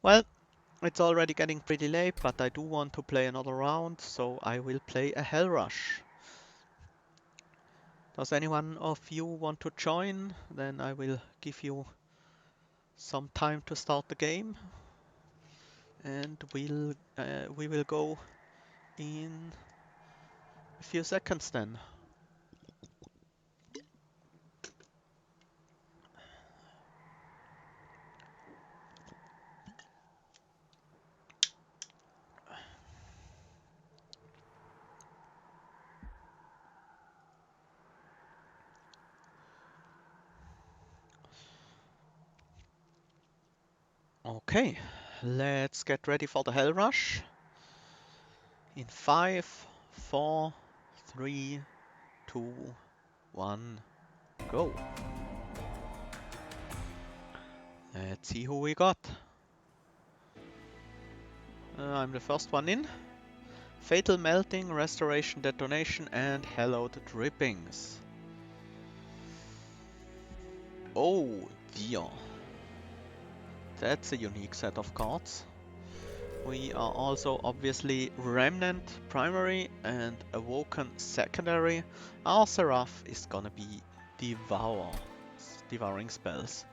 Well, it's already getting pretty late, but I do want to play another round, so I will play a Hell Rush. Does anyone of you want to join? Then I will give you some time to start the game, and we will go in a few seconds then. Okay, let's get ready for the Hell Rush. In 5, 4, 3, 2, 1, go. Let's see who we got. I'm the first one in. Fatal Melting, Restoration Detonation, and Hallowed Drippings. Oh dear. That's a unique set of cards. We are also obviously Remnant primary and Awoken secondary. Our Seraph is gonna be devouring spells.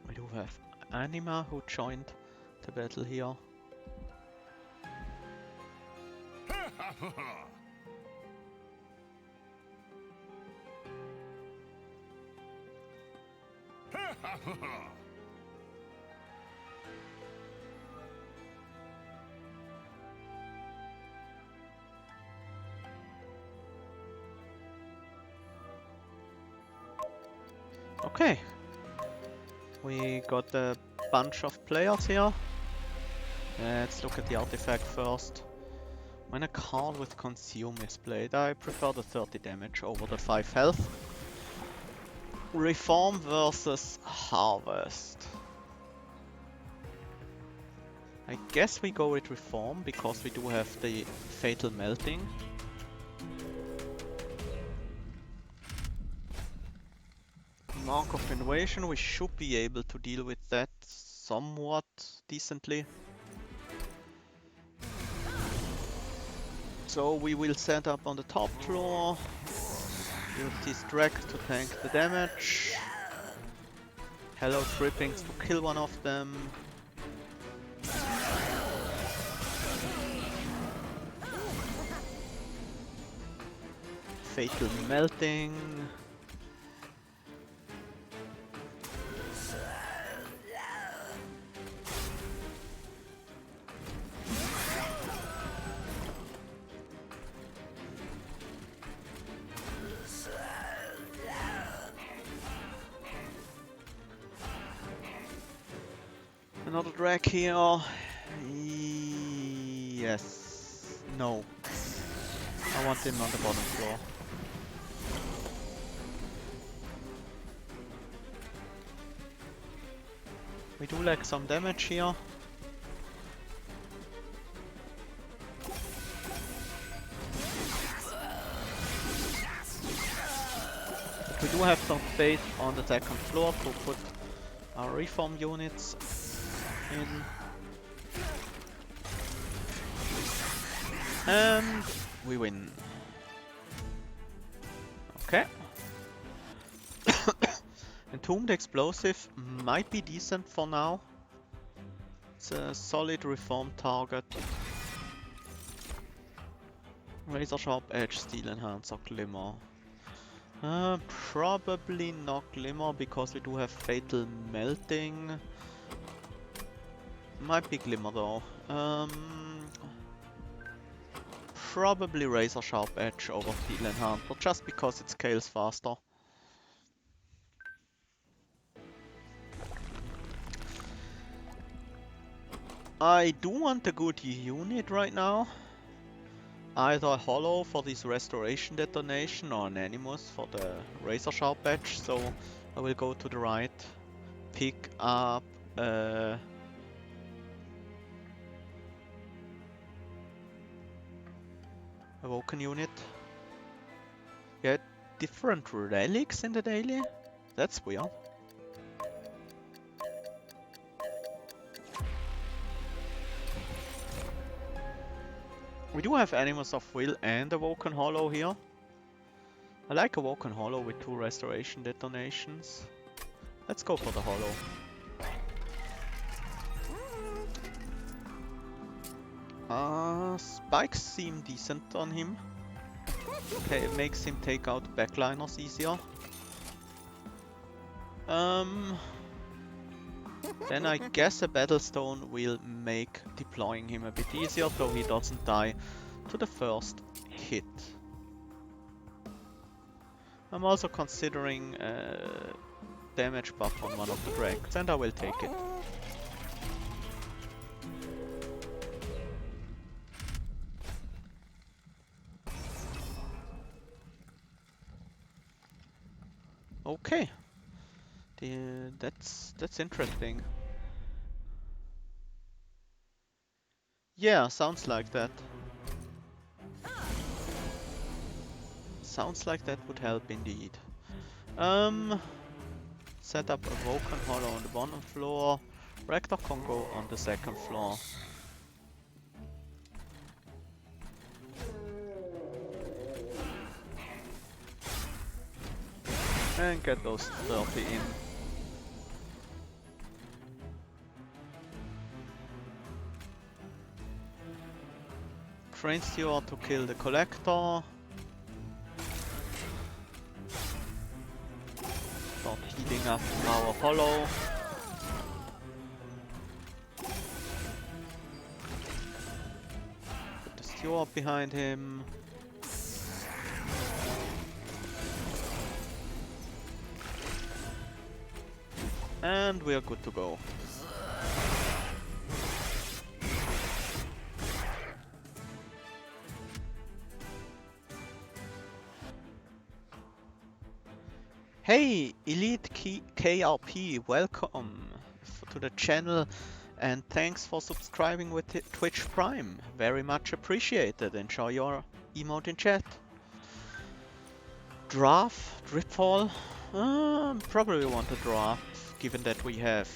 We do have Anima who joined the battle here. Okay, we got a bunch of players here. Let's look at the artifact first. When a card with Consume is played, I prefer the 30 damage over the 5 health. Reform versus Harvest. I guess we go with Reform because we do have the Fatal Melting. Mark of Invasion, we should be able to deal with that somewhat decently. So we will set up on the top floor, use these tracks to tank the damage, Hallowed Drippings to kill one of them. Fatal Melting. Another drag here. Yes. No. I want him on the bottom floor. We do like some damage here. We do have some space on the second floor to put our reform units in. And we win. Okay. Entombed Explosive might be decent for now. It's a solid reform target. Razor Sharp Edge, Steel Enhancer, Glimmer. Probably not Glimmer because we do have Fatal Melting. Might be Glimmer though. Probably Razor Sharp Edge over Steel Enhancer just because it scales faster. I do want a good unit right now. Either a Hollow for this Restoration Detonation or an Animus for the Razor Sharp Edge, so I will go to the right, pick up Awoken unit. Yeah, different relics in the daily? That's weird. We do have Animals of Will and Awoken Hollow here. I like Awoken Hollow with 2 restoration detonations. Let's go for the Hollow. Spikes seem decent on him. Okay, it makes him take out backliners easier. Then I guess a Battlestone will make deploying him a bit easier, so he doesn't die to the first hit. I'm also considering damage buff on one of the dragons, and I will take it. Okay, that's interesting. Yeah, sounds like that. Sounds like that would help indeed. Set up a Awoken Hollow on the bottom floor. Rector can go on the second floor. And get those 30 in. Train Steward to kill the Collector. Start healing up our Hollow. Put the Steward behind him. And we are good to go. Hey, Elite KRP, welcome to the channel and thanks for subscribing with Twitch Prime. Very much appreciated. Enjoy your emote in chat. Draft, Dripfall? Probably want to draft, given that we have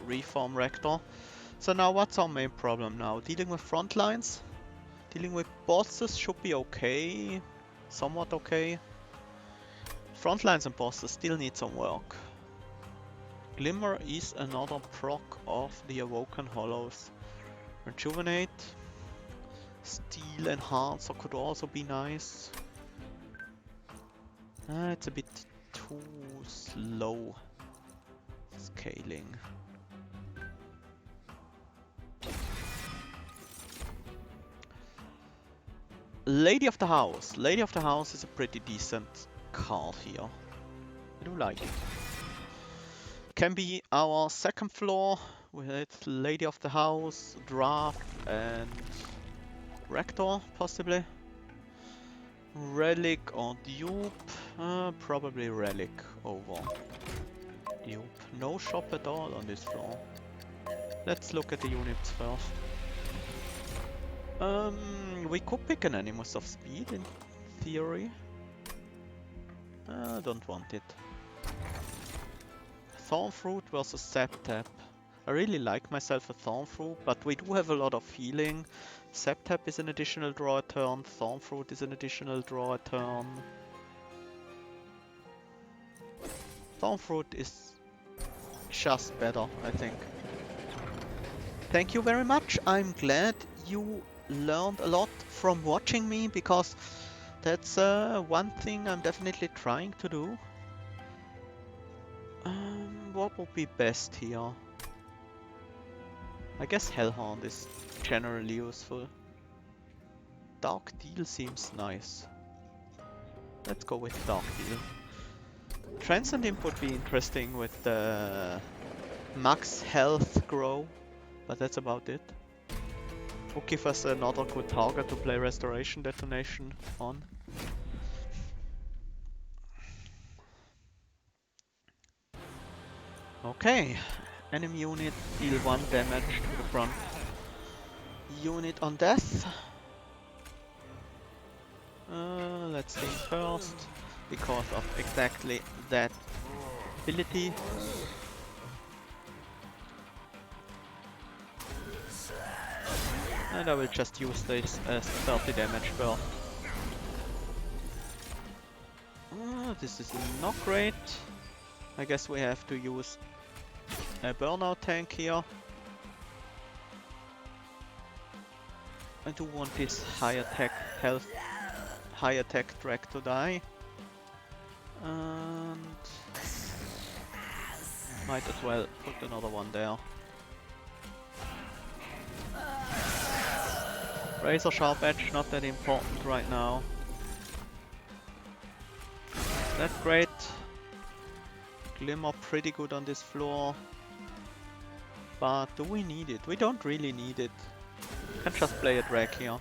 Reform Rector. So now what's our main problem now? Dealing with front lines? Dealing with bosses should be okay. Somewhat okay. Front lines and bosses still need some work. Glimmer is another proc of the Awoken Hollows. Rejuvenate. Steel Enhancer could also be nice. It's a bit too slow scaling. Lady of the House. Lady of the House is a pretty decent card here. I do like it. Can be our second floor with Lady of the House, Draft and Rector possibly. Relic or Dupe? Probably Relic over Dupe. No shop at all on this floor. Let's look at the units first. We could pick an Animus of Speed in theory. Don't want it. Thornfruit versus Septap. I really like myself a Thornfruit, but we do have a lot of healing. Septap is an additional draw a turn, Thornfruit is an additional draw a turn. Thornfruit is just better, I think. Thank you very much. I'm glad you learned a lot from watching me, because that's one thing I'm definitely trying to do. What would be best here? I guess Hellhound is generally useful. Dark Deal seems nice. Let's go with Dark Deal. Transcend Imp would be interesting with the max health grow, but that's about it. Would give us another good target to play Restoration Detonation on. Okay, enemy unit deal 1 damage to the front unit on death. Let's think first, because of exactly that ability. And I will just use this as 30 damage burst. This is not great. I guess we have to use a burnout tank here. I do want this high attack health, high attack drag to die. And might as well put another one there. Razor Sharp Edge, not that important right now. That's great. Glimmer pretty good on this floor. But do we need it? We don't really need it. Can just play a drag here.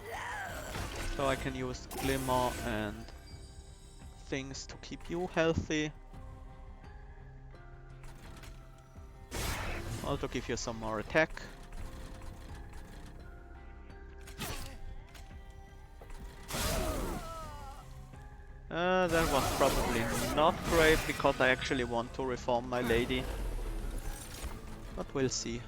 So I can use Glimmer and things to keep you healthy. Also give you some more attack. That was probably not great because I actually want to reform my lady. But we'll see.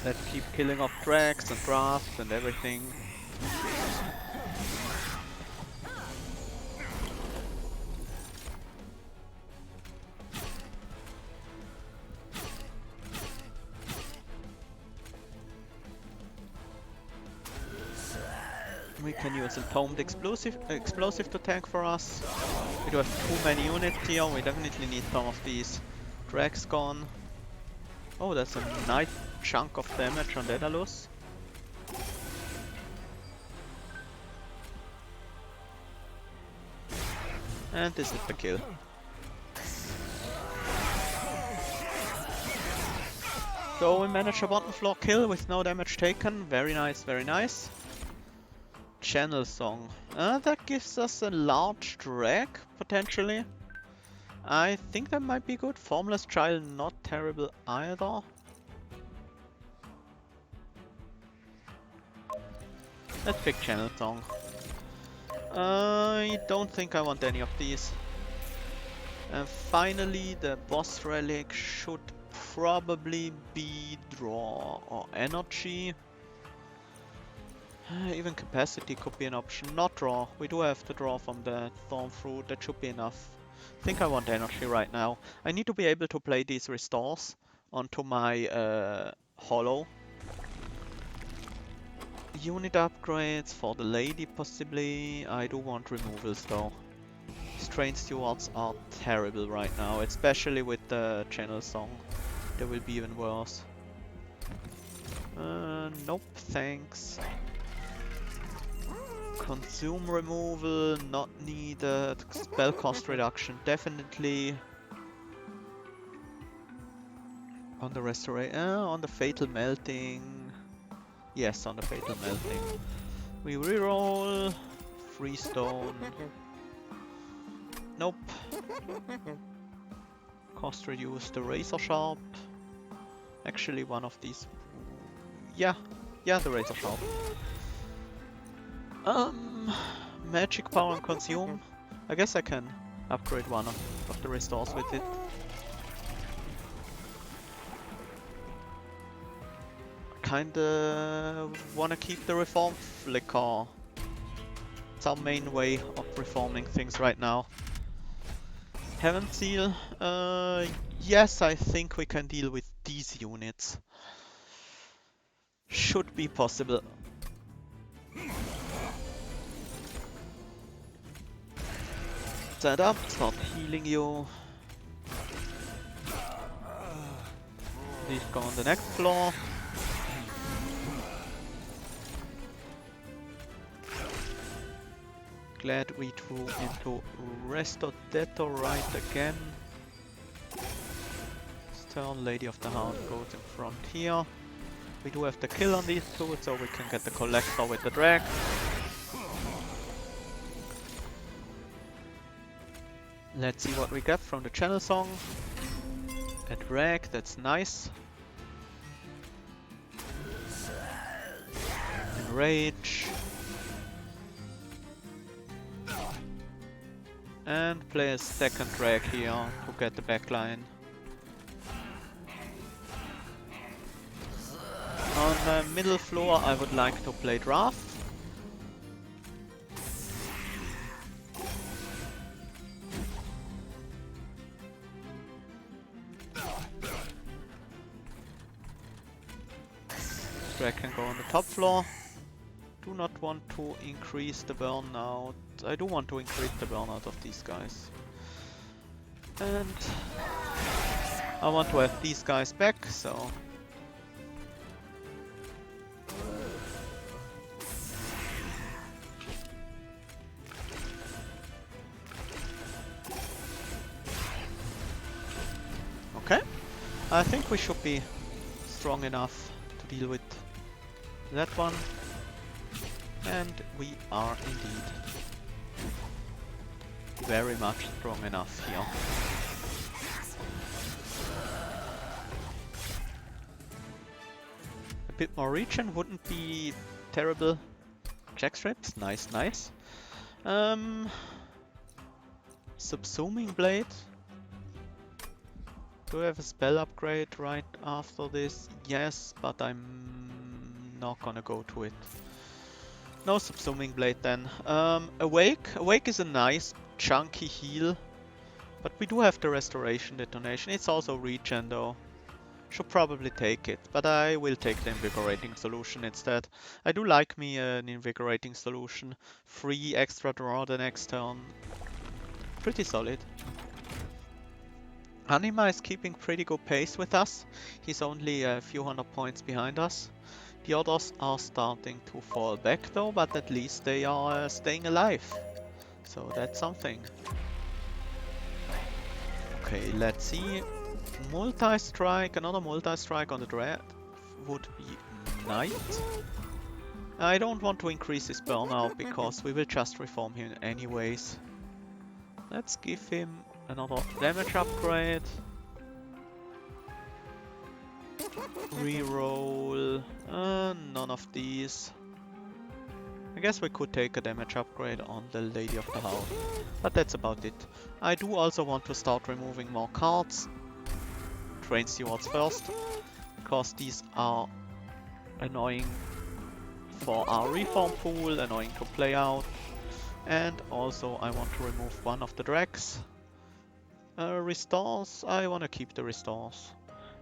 Let's keep killing off drags and drafts and everything. We can use Entombed Explosive to tank for us. We do have too many units here, we definitely need some of these drags gone. Oh, that's a nice chunk of damage on Daedalus. And this is the kill. So we managed a bottom floor kill with no damage taken. Very nice, very nice. Channel Song. That gives us a large drag, potentially. I think that might be good. Formless Child, not terrible either. Let's pick Channel Song. I don't think I want any of these. And finally, the boss relic should probably be Draw or Energy. Even Capacity could be an option. Not Draw. We do have the Draw from the Thorn Fruit. That should be enough. I think I want Energy right now. I need to be able to play these restores onto my Hollow. Unit upgrades for the lady possibly. I do want removals though. Strain Stewards are terrible right now, especially with the Channel Song. They will be even worse. Nope, thanks. Consume removal, not needed. Spell cost reduction, definitely. On the restoration, on the Fatal Melting. Yes, on the Fatal Melting. We reroll. Freestone. Nope. Cost reduce the Razor Sharp. Actually, one of these. Yeah, the Razor Sharp. Magic power and consume. I guess I can upgrade one of the restores with it. Kinda wanna keep the Reform Flicker. It's our main way of reforming things right now. Heaven Seal. Yes, I think we can deal with these units. Should be possible. Set up, start healing you. These go on the next floor. Glad we drew into Resto right again. Stern Lady of the Hound goes in front here. We do have the kill on these two, so we can get the Collector with the drag. Let's see what we get from the Channel Song. A drag, that's nice. Enrage. And play a second drag here to get the backline. On the middle floor I would like to play draft. Drag can go on the top floor. Do not want to increase the burnout. I do want to increase the burnout of these guys. And I want to have these guys back, so... Okay, I think we should be strong enough to deal with that one. And we are indeed very much strong enough here. A bit more regen wouldn't be terrible. Jack strips, nice, nice. Subsuming blade. Do I have a spell upgrade right after this? Yes, but I'm not gonna go to it. No subsuming blade then. Awake. Awake is a nice chunky heal, but we do have the restoration detonation. It's also regen though. Should probably take it, but I will take the invigorating solution instead. I do like me an invigorating solution. 3 extra draw the next turn. Pretty solid. Anima is keeping pretty good pace with us. He's only a few hundred points behind us. The others are starting to fall back though, but at least they are staying alive. So that's something. Okay, let's see. Multi-strike, another multi-strike on the Dread would be nice. I don't want to increase his burnout because we will just reform him anyways. Let's give him another damage upgrade. Reroll. None of these. I guess we could take a damage upgrade on the Lady of the House, but that's about it. I do also want to start removing more cards. Train Stewards first, because these are annoying for our reform pool, annoying to play out. And also I want to remove one of the drags. Restores, I want to keep the restores.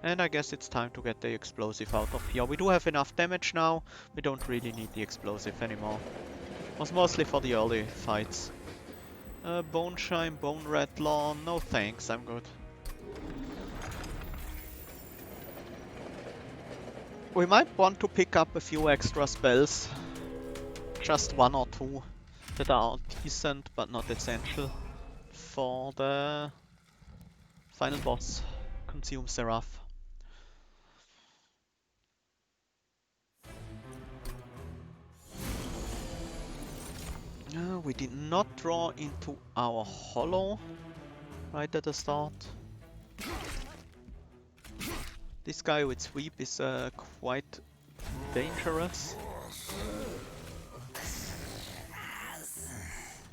And I guess it's time to get the explosive out of here. We do have enough damage now, we don't really need the explosive anymore. It was mostly for the early fights. Bone Shine, Bone Rattler, no thanks, I'm good. We might want to pick up a few extra spells. Just 1 or 2 that are decent but not essential for the final boss. Consume Seraph. We did not draw into our hollow right at the start. This guy with sweep is quite dangerous.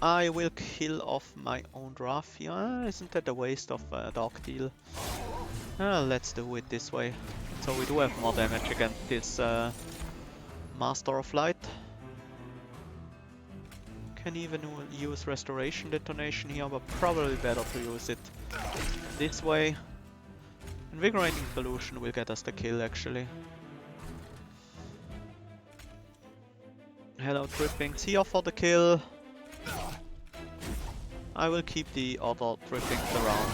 I will kill off my own draft here. Isn't that a waste of Dark Deal? Let's do it this way. So we do have more damage against this Master of Light. Can even use Restoration Detonation here, but probably better to use it this way. Invigorating Solution will get us the kill actually. Hello Trippings here for the kill. I will keep the other Trippings around.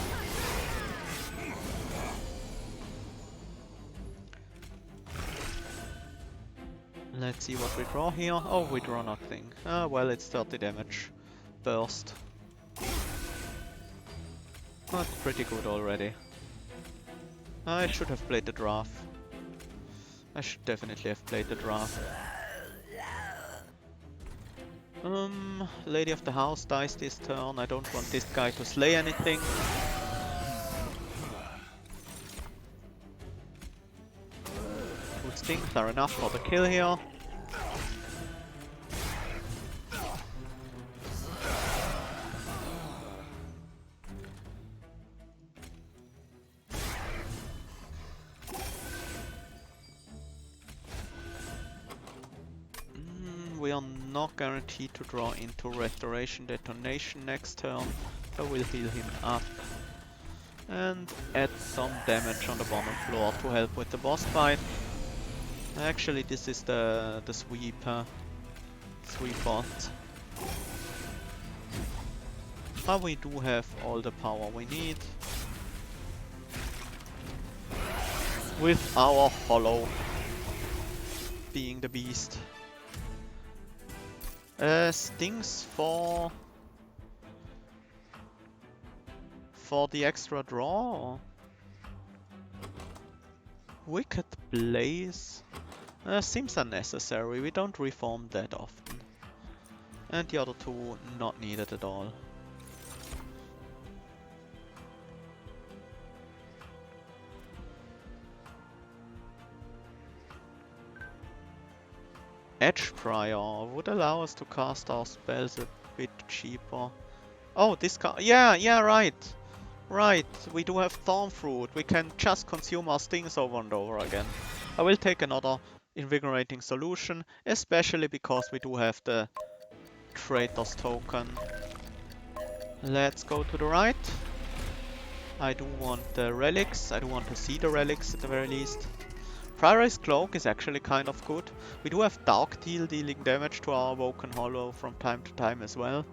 Let's see what we draw here. Oh, we draw nothing. Well, it's 30 damage. Burst. That's pretty good already. I should have played the draft. I should definitely have played the draft. Lady of the House dies this turn. I don't want this guy to slay anything. Two stings are enough for the kill here. We are not guaranteed to draw into Restoration Detonation next turn, so we'll heal him up. And add some damage on the bottom floor to help with the boss fight. Actually, this is the sweep bot. But we do have all the power we need. With our Hollow being the beast. Stings for the extra draw? Wicked Blaze? Seems unnecessary, we don't reform that often. And the other two not needed at all. Edge Prior would allow us to cast our spells a bit cheaper. Oh, this card. Yeah, right. Right, we do have Thornfruit. We can just consume our stings over and over again. I will take another Invigorating Solution, especially because we do have the Traitor's Token. Let's go to the right. I do want the relics. I do want to see the relics at the very least. Prior's Cloak is actually kind of good. We do have Dark Deal dealing damage to our Awoken Hollow from time to time as well.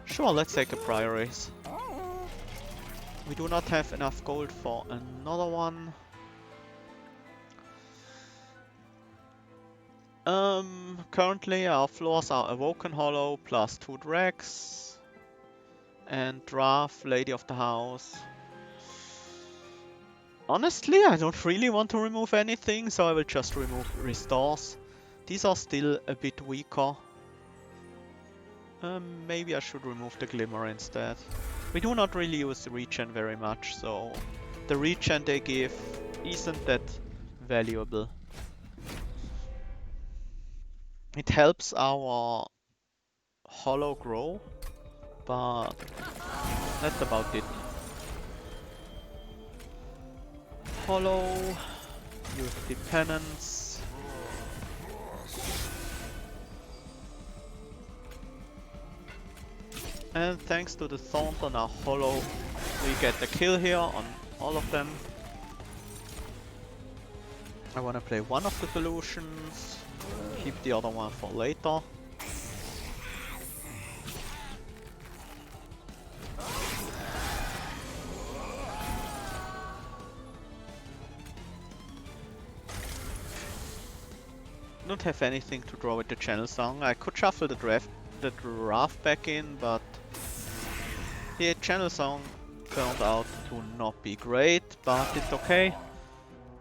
Sure, let's take a Prior's. We do not have enough gold for another one. Currently our floors are Awoken Hollow plus 2 Dregs and Draft, Lady of the House. Honestly, I don't really want to remove anything, so I will just remove Restores. These are still a bit weaker. Maybe I should remove the Glimmer instead. We do not really use the regen very much, so the regen they give isn't that valuable. It helps our Hollow grow, but that's about it. Hollow, use the penance. And thanks to the Thorns on our Hollow, we get the kill here on all of them. I want to play one of the solutions, keep the other one for later. Don't have anything to draw with the Channel Song. I could shuffle the draft back in, but the Channel Song turned out to not be great, but it's okay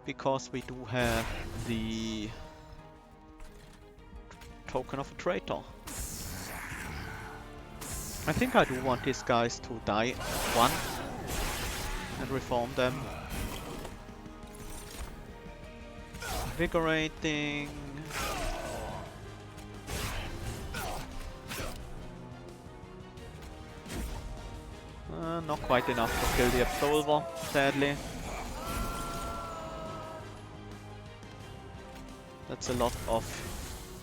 because we do have the Token of a Traitor. I think I do want these guys to die one and reform them. Invigorating. Not quite enough to kill the Absolver, sadly. That's a lot of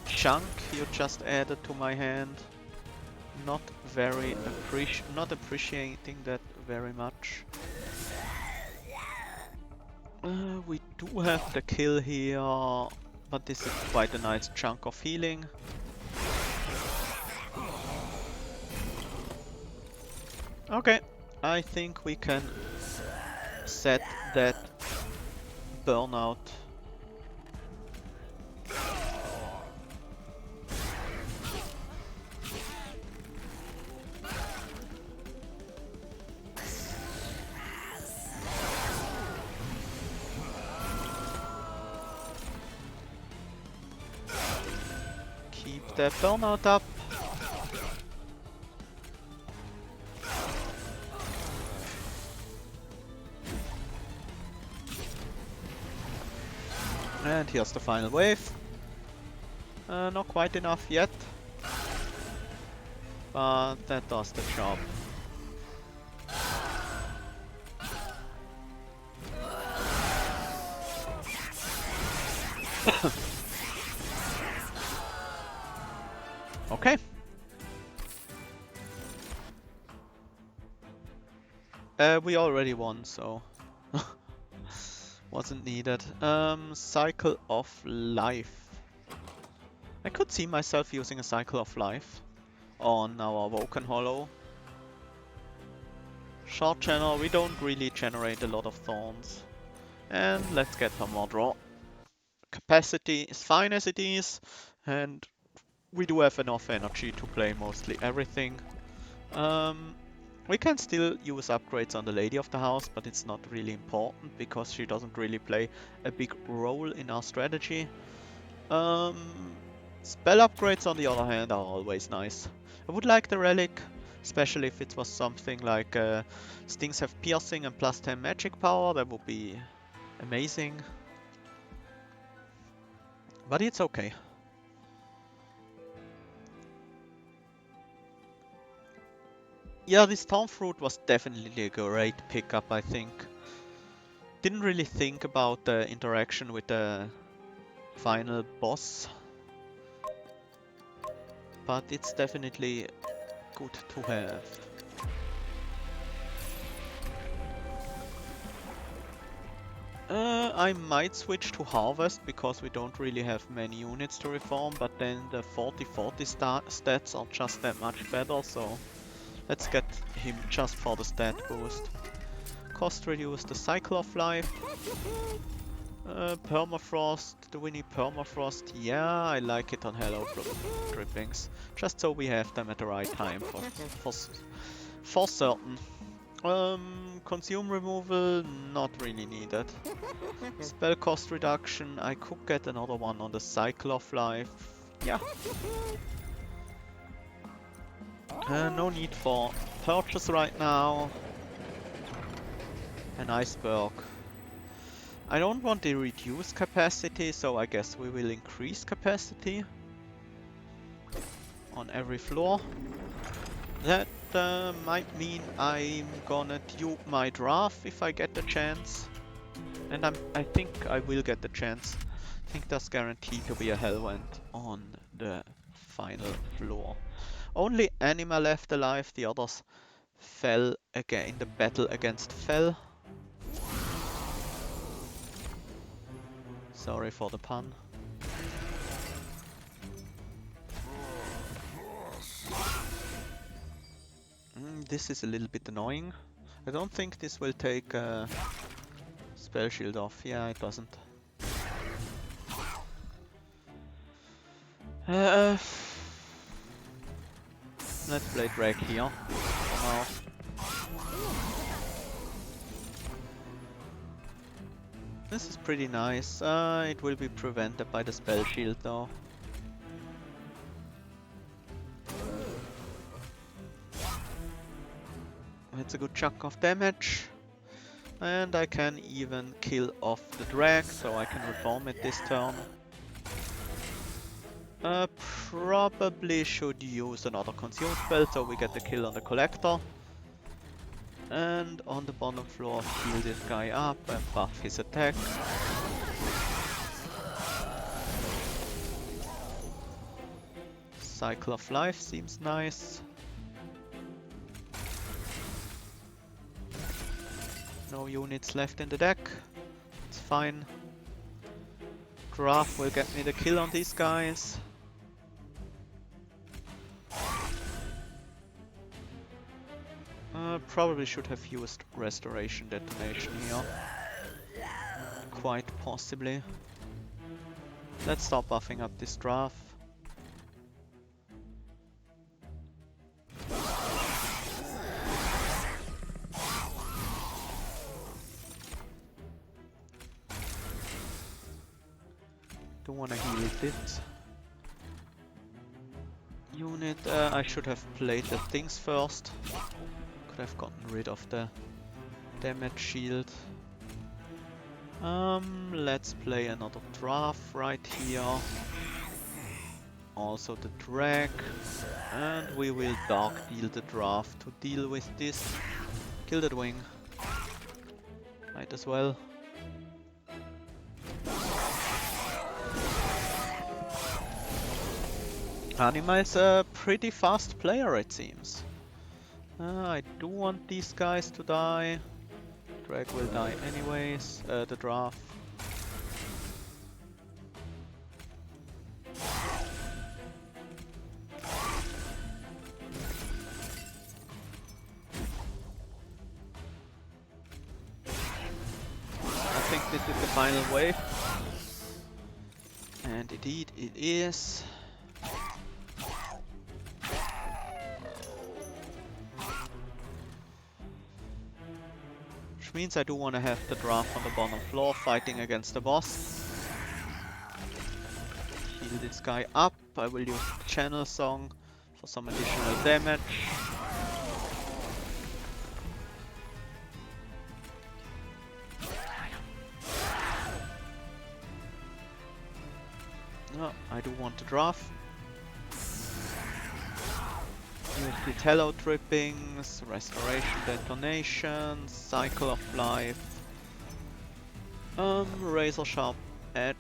chunk you just added to my hand. Not appreciating that very much. We do have the kill here, but this is quite a nice chunk of healing. Okay, I think we can set that burnout. Keep that burnout up. And here's the final wave. Not quite enough yet, but that does the job. Okay. We already won, so wasn't needed. Cycle of Life. I could see myself using a Cycle of Life on our Awoken Hollow. Short channel, we don't really generate a lot of thorns. And let's get some more draw. Capacity is fine as it is, and we do have enough energy to play mostly everything. We can still use upgrades on the Lady of the House, but it's not really important because she doesn't really play a big role in our strategy. Spell upgrades on the other hand are always nice. I would like the relic, especially if it was something like Stings have piercing and plus 10 magic power, that would be amazing. But it's okay. Yeah, this Storm Fruit was definitely a great pickup, I think. Didn't really think about the interaction with the final boss, but it's definitely good to have. I might switch to Harvest because we don't really have many units to reform, but then the 40-40 stats are just that much better, so let's get him just for the stat boost. Cost reduce the Cycle of Life. Permafrost, do we need Permafrost? Yeah, I like it on Hello Drippings, just so we have them at the right time for certain. Consume removal, not really needed. Spell cost reduction, I could get another one on the Cycle of Life. Yeah. No need for purchase right now. An iceberg. I don't want to reduce capacity, so I guess we will increase capacity on every floor. That might mean I'm gonna dupe my draft if I get the chance. And I think I will get the chance. I think there's guaranteed to be a Hellwind on the final floor. Only Anima left alive, the others fell again in the battle against Fell. Sorry for the pun. This is a little bit annoying. I don't think this will take spell shield off. Yeah, it doesn't. Let's play Drake here. This is pretty nice. It will be prevented by the spell shield though. It's a good chunk of damage. And I can even kill off the drag, so I can reform it this turn. Probably should use another consume spell, so we get the kill on the collector. And on the bottom floor, heal this guy up and buff his attack. Cycle of Life seems nice. No units left in the deck. It's fine. Graph will get me the kill on these guys. Probably should have used Restoration Detonation here. Quite possibly. Let's start buffing up this draft. Don't wanna heal this unit. I should have played the things first. Could have gotten rid of the damage shield. Let's play another draft right here. Also the drag. And we will dark deal the draft to deal with this. Gilded Wing. Might as well. Anima is a pretty fast player, it seems. I do want these guys to die. Drag will die anyways. The draft. I think this is the final wave. And indeed it is. Which means I do want to have the draft on the bottom floor fighting against the boss. Heal this guy up. I will use Channel Song for some additional damage. No, I do want the draft. Use the Hello Drippings, Restoration Detonation, Cycle of Life, Razor Sharp Edge,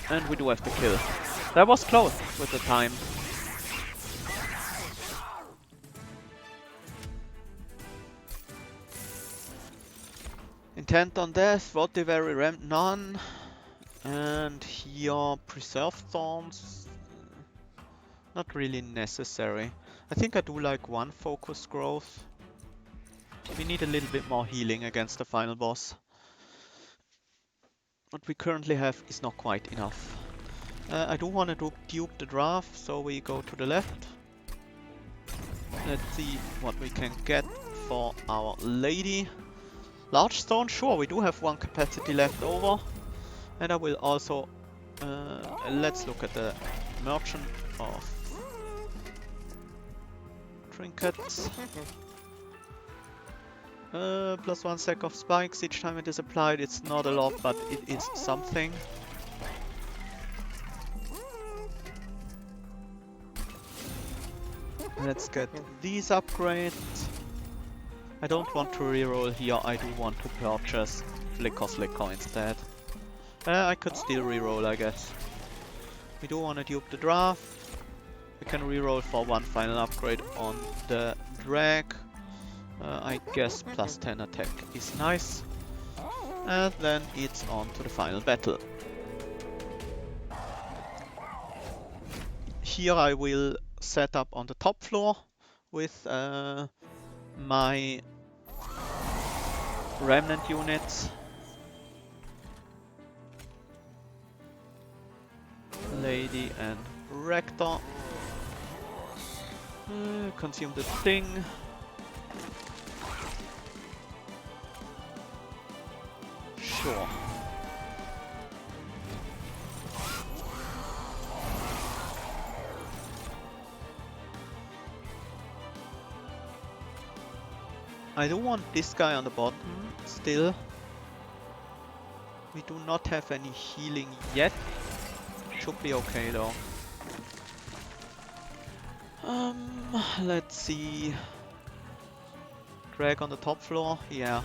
and we do have the kill. That was close with the time. Intent on Death, Votivary Ramp, none. And here, Preserved Thorns, not really necessary. I think I do like one Focus Growth. We need a little bit more healing against the final boss. What we currently have is not quite enough. I do want to dupe the draft, so we go to the left. Let's see what we can get for our lady. Large stone, sure, we do have one capacity left over. And I will also, let's look at the merchant of trinkets. Plus 1 stack of spikes each time it is applied. It's not a lot, but it is something. Let's get these upgrades. I don't want to reroll here, I do want to purchase Flicker instead. I could still reroll, I guess. We do want to dupe the draft. We can reroll for one final upgrade on the drag. I guess plus 10 attack is nice. And then it's on to the final battle. Here I will set up on the top floor with my Remnant units. Lady and Rector. Consume the thing. Sure. I do want this guy on the bottom still. We do not have any healing yet. Should be okay though. Let's see. Drag on the top floor, yeah.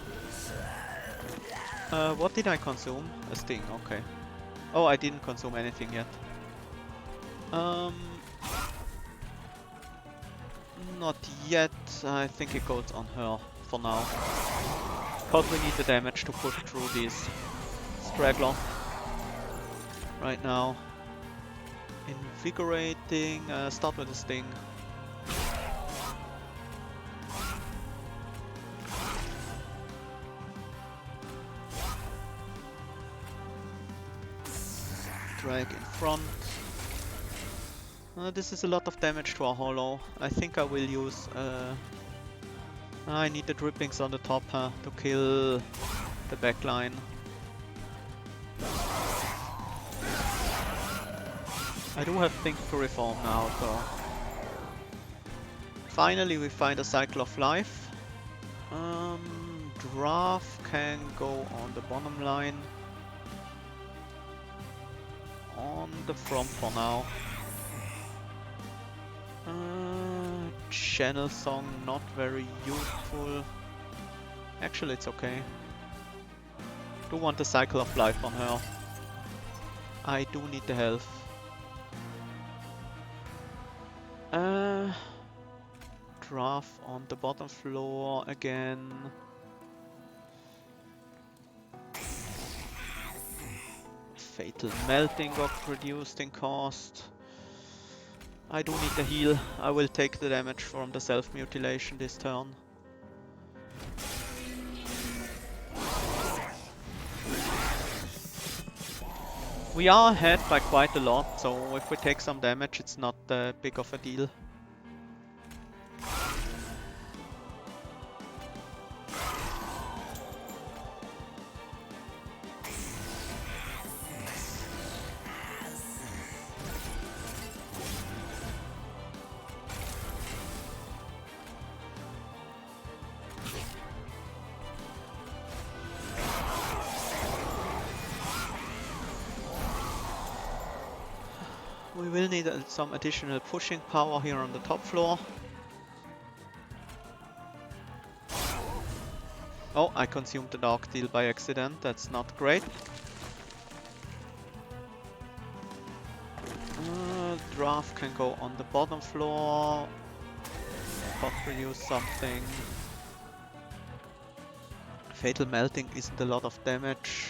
What did I consume? A sting, okay. Oh, I didn't consume anything yet. Not yet. I think it goes on her for now. Because we need the damage to push through this straggler. Right now. Invigorating, start with the sting. Drag in front. This is a lot of damage to our hollow. I think I will use... I need the drippings on the top to kill the backline. I do have things to reform now, so... Finally we find a cycle of life. Draft can go on the bottom line. On the front for now. Channel song not very useful. Actually it's okay. Do want the cycle of life on her. I do need the health. Draft on the bottom floor again. Fatal melting got reduced in cost. I do need the heal. I will take the damage from the self-mutilation this turn. We are ahead by quite a lot, so if we take some damage, it's not big of a deal. We will need some additional pushing power here on the top floor. Oh, I consumed the Dark Deal by accident, that's not great. Draft can go on the bottom floor. Pot reduce something. Fatal melting isn't a lot of damage.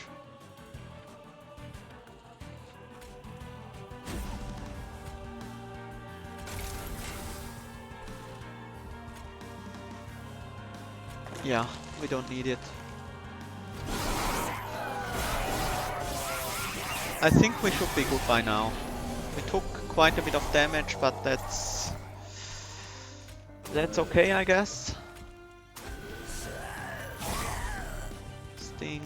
Yeah, we don't need it. I think we should be good by now. We took quite a bit of damage, but that's okay, I guess. Sting.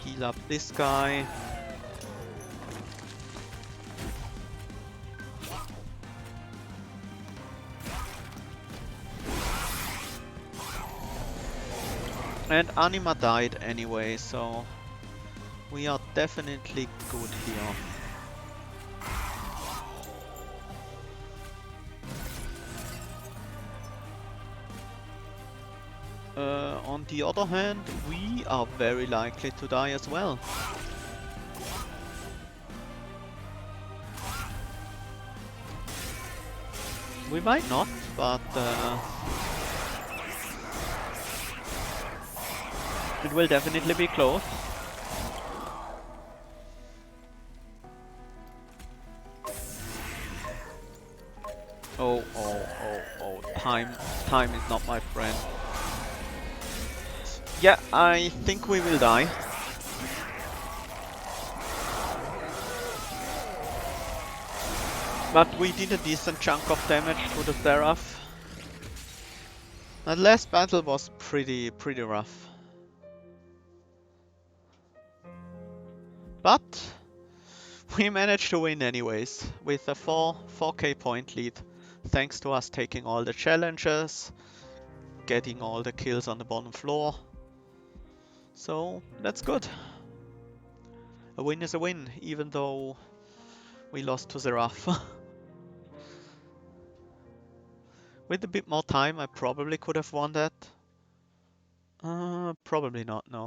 Heal up this guy. And Anima died anyway, so we are definitely good here. On the other hand, we are very likely to die as well. We might not, but it will definitely be close. Oh, time is not my friend. Yeah, I think we will die. But we did a decent chunk of damage to the Seraph. That last battle was pretty rough. But we managed to win anyways, with a 4k point lead, thanks to us taking all the challenges, getting all the kills on the bottom floor. So that's good. A win is a win, even though we lost to Seraph. With a bit more time, I probably could have won that. Probably not, no.